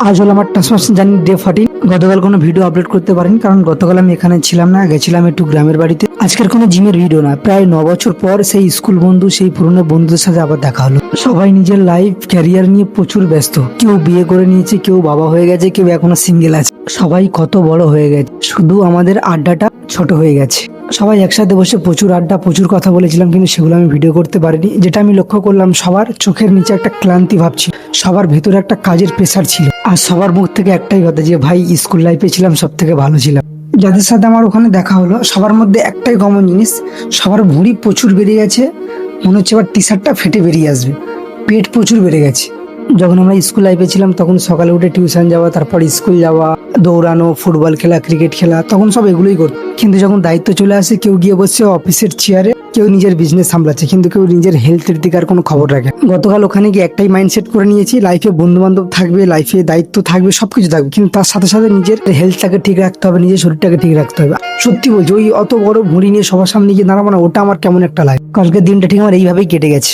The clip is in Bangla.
আজ হলো আমার ট্রান্সফার জানি ডে 14। গতকাল কোনো ভিডিও আপলোড করতে পারিনি, কারণ গতকাল আমি এখানে ছিলাম না, গেছিলাম একটু গ্রামের বাড়িতে। আজকের কোনো জিমের ভিডিও না, প্রায় 9 বছর পর সেই স্কুল বন্ধু, সেই পুরনো বন্ধুদের সাথে আবার দেখা হলো। সবাই নিজের লাইফ ক্যারিয়ার নিয়ে প্রচুর ব্যস্ত, কেউ বিয়ে করে নিয়েছে, কেউ বাবা হয়ে গেছে, কেউ এখনো সিঙ্গেল আছে। সবাই কত বড় হয়ে গেছে, শুধু আমাদের আড্ডাটা ছোট হয়ে গেছে। সবাই একসাথে বসে প্রচুর আড্ডা, প্রচুর কথা বলেছিলাম, কিন্তু সেগুলো আমি ভিডিও করতে পারিনি। যেটা আমি লক্ষ্য করলাম, সবার চোখের নিচে একটা ক্লান্তি ভাব ছিল, সবার ভেতরে একটা কাজের প্রেশার ছিল, আর সবার মুখ থেকে একটাই কথা যে ভাই স্কুল লাইফে ছিলাম, সব থেকে ভালো ছিলাম। যাদের সাথে আমার ওখানে দেখা হলো, সবার মধ্যে একটাই কমন জিনিস, সবার ভুঁড়ি প্রচুর বেড়ে গেছে, মনে হচ্ছে এবার টি শার্টটা ফেটে বেরিয়ে আসবে। পেট প্রচুর বেড়ে গেছে। যখন আমরা স্কুল লাইফে ছিলাম, তখন সকালে উঠে টিউশন যাওয়া, তারপর স্কুল যাওয়া, দৌড়ানো, ফুটবল খেলা, ক্রিকেট খেলা, তখন সব এগুলোই করতো। কিন্তু যখন দায়িত্ব চলে আসে, কেউ গিয়ে বসছে অফিসের চেয়ারে, কেউ নিজের বিজনেস সামলাচ্ছে, কিন্তু কেউ নিজের হেলথের দিকে আর কোনো খবর রাখে না। গতকাল ওখানে গিয়ে একটাই মাইন্ডসেট করে নিয়েছি, লাইফে বন্ধু বান্ধব থাকবে, লাইফে দায়িত্ব থাকবে, সবকিছু থাকবে, কিন্তু তার সাথে সাথে নিজের হেলথটাকে ঠিক রাখতে হবে, নিজের শরীরটাকে ঠিক রাখতে হবে। সত্যি বলছি, ওই অত বড় ভুঁড়ি নিয়ে সবার সামনে গিয়ে দাঁড়াবো না, ওটা আমার কেমন একটা লাগে। কালকের দিনটা ঠিক আমার এইভাবেই কেটে গেছে।